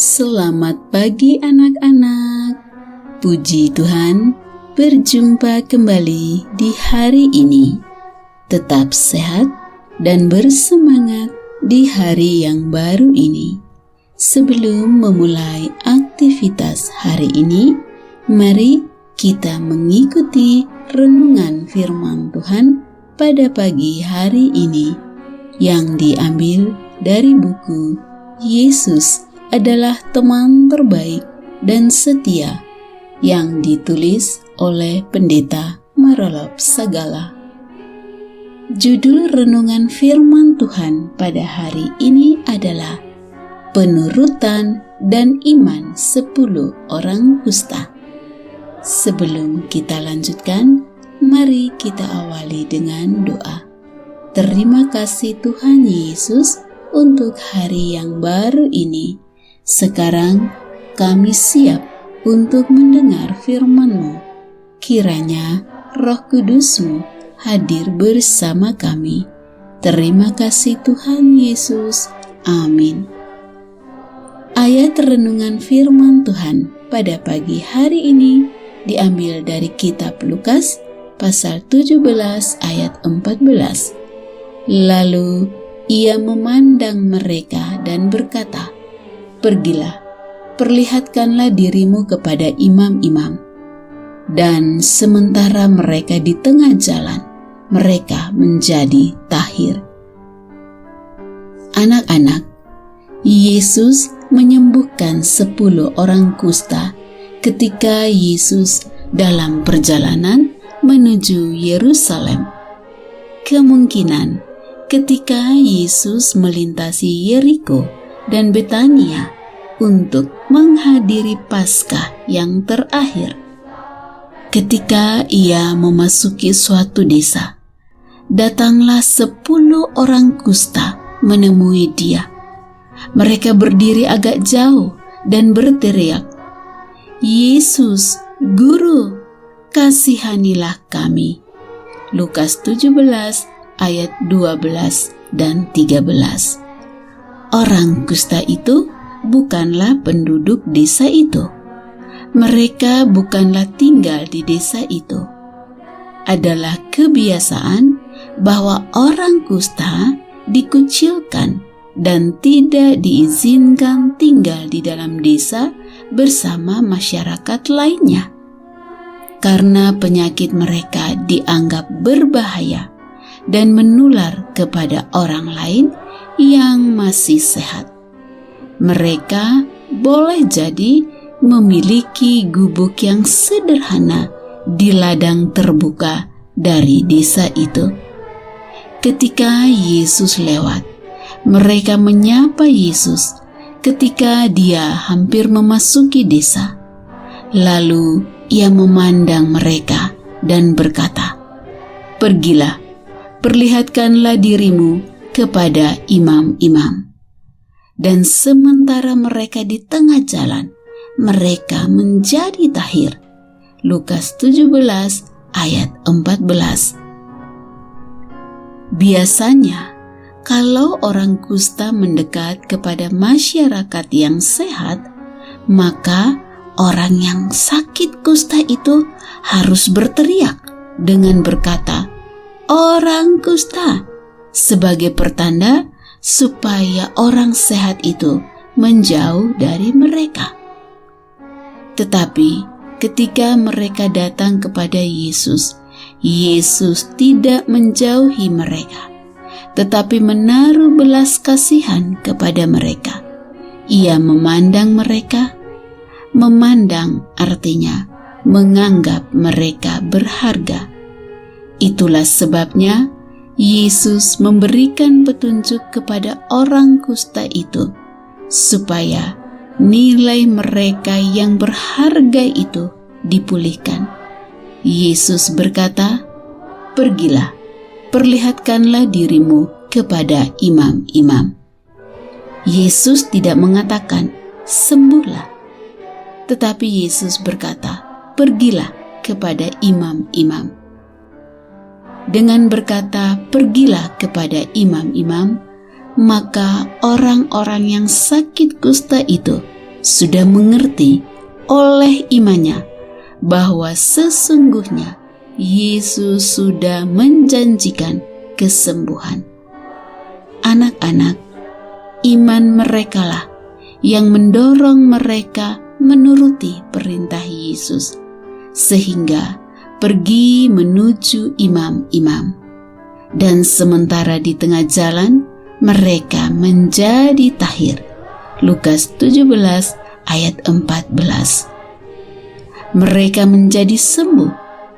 Selamat pagi anak-anak. Puji Tuhan, berjumpa kembali di hari ini. Tetap sehat dan bersemangat di hari yang baru ini. Sebelum memulai aktivitas hari ini, mari kita mengikuti renungan firman Tuhan pada pagi hari ini yang diambil dari buku Yesus adalah teman terbaik dan setia yang ditulis oleh Pendeta Marolop Sagala. Judul renungan firman Tuhan pada hari ini adalah Penurutan dan Iman 10 Orang Kusta. Sebelum kita lanjutkan, mari kita awali dengan doa. Terima kasih Tuhan Yesus untuk hari yang baru ini. Sekarang kami siap untuk mendengar firman-Mu. Kiranya Roh Kudus-Mu hadir bersama kami. Terima kasih Tuhan Yesus. Amin. Ayat renungan firman Tuhan pada pagi hari ini diambil dari kitab Lukas pasal 17 ayat 14. Lalu ia memandang mereka dan berkata, "Pergilah, perlihatkanlah dirimu kepada imam-imam." Dan sementara mereka di tengah jalan, mereka menjadi tahir. Anak-anak, Yesus menyembuhkan 10 orang kusta ketika Yesus dalam perjalanan menuju Yerusalem. Kemungkinan ketika Yesus melintasi Yeriko dan Betania untuk menghadiri Paskah yang terakhir. Ketika ia memasuki suatu desa, datanglah 10 orang kusta menemui dia. Mereka berdiri agak jauh dan berteriak, "Yesus, Guru, kasihanilah kami." Lukas 17 ayat 12 dan 13. Orang kusta itu bukanlah penduduk desa itu. Mereka bukanlah tinggal di desa itu. Adalah kebiasaan bahwa orang kusta dikucilkan dan tidak diizinkan tinggal di dalam desa bersama masyarakat lainnya. Karena penyakit mereka dianggap berbahaya dan menular kepada orang lain yang masih sehat. Mereka boleh jadi memiliki gubuk yang sederhana di ladang terbuka dari desa itu. Ketika Yesus lewat, mereka menyapa Yesus ketika dia hampir memasuki desa. Lalu ia memandang mereka dan berkata, "Pergilah, perlihatkanlah dirimu kepada imam-imam." Dan sementara mereka di tengah jalan, mereka menjadi tahir. Lukas 17 ayat 14. Biasanya, kalau orang kusta mendekat kepada masyarakat yang sehat, maka orang yang sakit kusta itu harus berteriak dengan berkata, "Orang kusta," sebagai pertanda supaya orang sehat itu menjauh dari mereka. Tetapi ketika mereka datang kepada Yesus, Yesus tidak menjauhi mereka, tetapi menaruh belas kasihan kepada mereka. Ia memandang mereka. Memandang artinya menganggap mereka berharga. Itulah sebabnya Yesus memberikan petunjuk kepada orang kusta itu supaya nilai mereka yang berharga itu dipulihkan. Yesus berkata, "Pergilah, perlihatkanlah dirimu kepada imam-imam." Yesus tidak mengatakan, "Sembuhlah." Tetapi Yesus berkata, "Pergilah kepada imam-imam." Dengan berkata, "Pergilah kepada imam-imam," maka orang-orang yang sakit kusta itu sudah mengerti oleh imannya bahwa sesungguhnya Yesus sudah menjanjikan kesembuhan. Anak-anak, iman merekalah yang mendorong mereka menuruti perintah Yesus, sehingga pergi menuju imam-imam. Dan sementara di tengah jalan, mereka menjadi tahir. Lukas 17 ayat 14. Mereka menjadi sembuh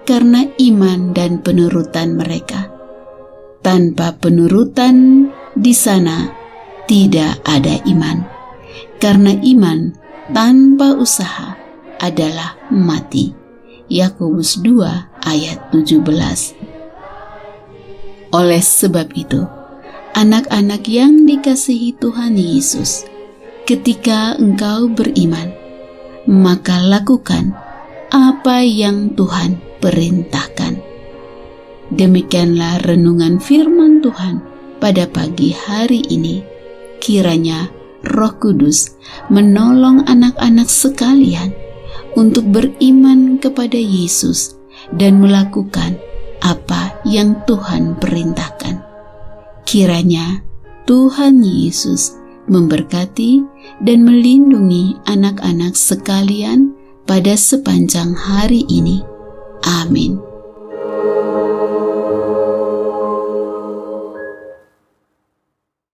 karena iman dan penurutan mereka. Tanpa penurutan di sana tidak ada iman, karena iman tanpa usaha adalah mati. Yakobus 2 ayat 17. Oleh sebab itu, anak-anak yang dikasihi Tuhan Yesus, ketika engkau beriman, maka lakukan apa yang Tuhan perintahkan. Demikianlah renungan firman Tuhan pada pagi hari ini. Kiranya Roh Kudus menolong anak-anak sekalian untuk beriman kepada Yesus dan melakukan apa yang Tuhan perintahkan. Kiranya Tuhan Yesus memberkati dan melindungi anak-anak sekalian pada sepanjang hari ini. Amin.